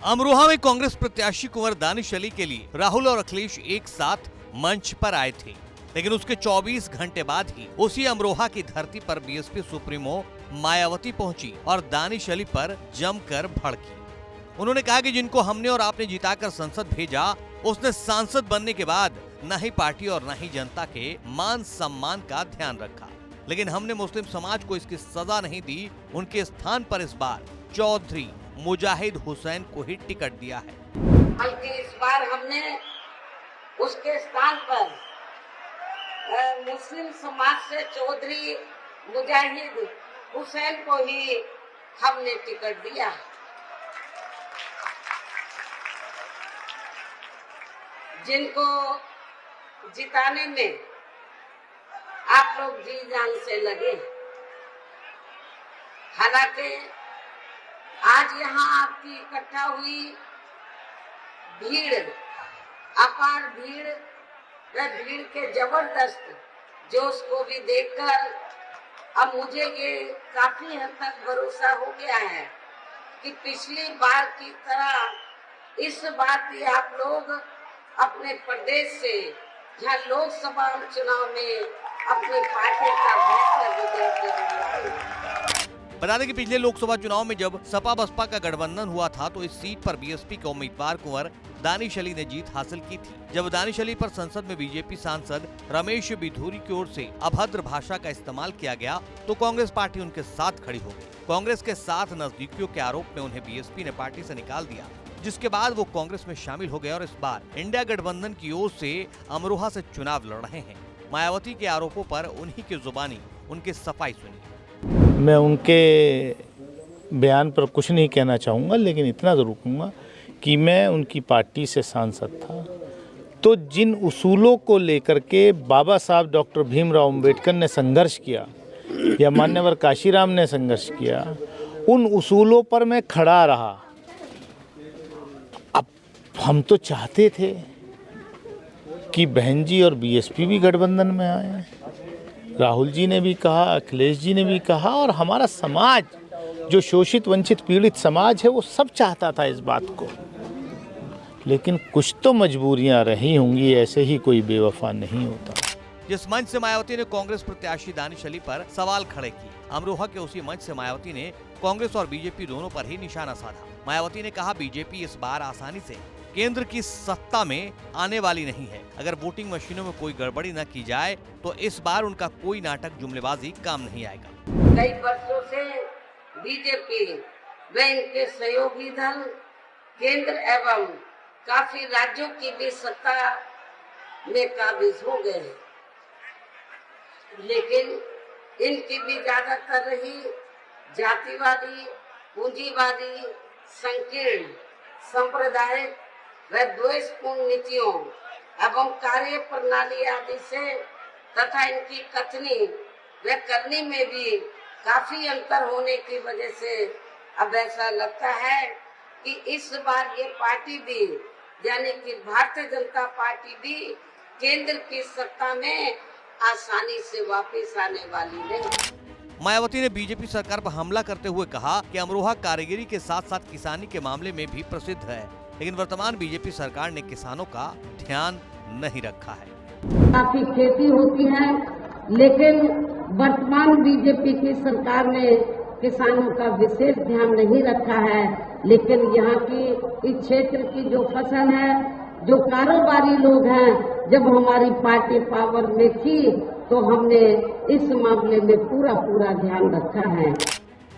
अमरोहा में कांग्रेस प्रत्याशी कुंवर दानिश अली के लिए राहुल और अखिलेश एक साथ मंच पर आए थे, लेकिन उसके 24 घंटे बाद ही उसी अमरोहा की धरती पर बीएसपी सुप्रीमो मायावती पहुंची और दानिश अली पर जमकर भड़की। उन्होंने कहा कि जिनको हमने और आपने जिताकर संसद भेजा, उसने सांसद बनने के बाद न ही पार्टी और न ही जनता के मान सम्मान का ध्यान रखा, लेकिन हमने मुस्लिम समाज को इसकी सजा नहीं दी। उनके स्थान पर इस बार चौधरी मुजाहिद हुसैन को ही टिकट दिया है। बल्कि इस बार हमने उसके स्थान पर मुस्लिम समाज से चौधरी मुजाहिद हुसैन को ही हमने टिकट दिया। जिनको जिताने में आप लोग जी जान से लगे। हालांकि आज यहाँ आपकी इकट्ठा हुई भीड़, अपार भीड़, वह भीड़ के जबरदस्त जोश को भी देखकर अब मुझे ये काफी हद तक भरोसा हो गया है कि पिछली बार की तरह इस बार भी आप लोग अपने प्रदेश से जहाँ लोकसभा चुनाव में अपनी पार्टी का बेहतर रिजल्ट देंगे। बता दें कि पिछले लोकसभा चुनाव में जब सपा बसपा का गठबंधन हुआ था तो इस सीट पर बीएसपी के उम्मीदवार कुंवर दानिश अली ने जीत हासिल की थी। जब दानिश अली पर संसद में बीजेपी सांसद रमेश बिधूरी की ओर से अभद्र भाषा का इस्तेमाल किया गया तो कांग्रेस पार्टी उनके साथ खड़ी हो गई। कांग्रेस के साथ नजदीकियों के आरोप में उन्हें बीएसपी ने पार्टी से निकाल दिया, जिसके बाद वो कांग्रेस में शामिल हो गए और इस बार इंडिया गठबंधन की ओर से अमरोहा से चुनाव लड़ रहे हैं। मायावती के आरोपों पर उन्हीं की जुबानी उनकी सफाई सुनी। मैं उनके बयान पर कुछ नहीं कहना चाहूँगा, लेकिन इतना ज़रूर कहूँगा कि मैं उनकी पार्टी से सांसद था तो जिन उसूलों को लेकर के बाबा साहब डॉक्टर भीमराव अंबेडकर ने संघर्ष किया या मान्यवर काशीराम ने संघर्ष किया, उन उसूलों पर मैं खड़ा रहा। अब हम तो चाहते थे कि बहन जी और बीएसपी भी गठबंधन में आए। राहुल जी ने भी कहा, अखिलेश जी ने भी कहा, और हमारा समाज जो शोषित वंचित पीड़ित समाज है वो सब चाहता था इस बात को। लेकिन कुछ तो मजबूरियां रही होंगी, ऐसे ही कोई बेवफा नहीं होता। जिस मंच से मायावती ने कांग्रेस प्रत्याशी दानिश अली पर सवाल खड़े किए, अमरोहा के उसी मंच से मायावती ने कांग्रेस और बीजेपी दोनों पर ही निशाना साधा। मायावती ने कहा बीजेपी इस बार आसानी से केंद्र की सत्ता में आने वाली नहीं है। अगर वोटिंग मशीनों में कोई गड़बड़ी न की जाए तो इस बार उनका कोई नाटक जुमलेबाजी काम नहीं आएगा। कई वर्षों से बीजेपी व इनके सहयोगी दल केंद्र एवं काफी राज्यों की भी सत्ता में काबिज हो गए, लेकिन इनकी भी ज्यादातर रही जातिवादी, पूंजीवादी, संकीर्ण, सांप्रदायिक व द्वेषपूर्ण नीतियों एवं कार्य प्रणाली आदि से तथा इनकी कथनी व करनी में भी काफी अंतर होने की वजह से अब ऐसा लगता है कि इस बार ये पार्टी भी, यानी कि भारतीय जनता पार्टी भी केंद्र की सत्ता में आसानी से वापस आने वाली नहीं। मायावती ने बीजेपी सरकार पर हमला करते हुए कहा कि अमरोहा कारीगरी के साथ साथ किसानी के मामले में भी प्रसिद्ध है, लेकिन वर्तमान बीजेपी सरकार ने किसानों का ध्यान नहीं रखा है। काफी खेती होती है, लेकिन वर्तमान बीजेपी की सरकार ने किसानों का विशेष ध्यान नहीं रखा है। लेकिन यहाँ की इस क्षेत्र की जो फसल है, जो कारोबारी लोग हैं, जब हमारी पार्टी पावर में थी तो हमने इस मामले में पूरा ध्यान रखा है।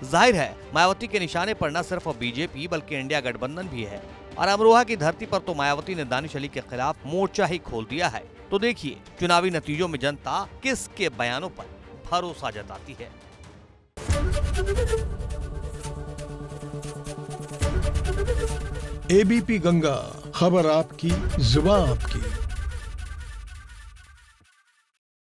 जाहिर है मायावती के निशाने पर न सिर्फ बीजेपी बल्कि इंडिया गठबंधन भी है और अमरोहा की धरती पर तो मायावती ने दानिश अली के खिलाफ मोर्चा ही खोल दिया है। तो देखिए चुनावी नतीजों में जनता किसके बयानों पर भरोसा जताती है। एबीपी गंगा, खबर आपकी, जुबान आपकी।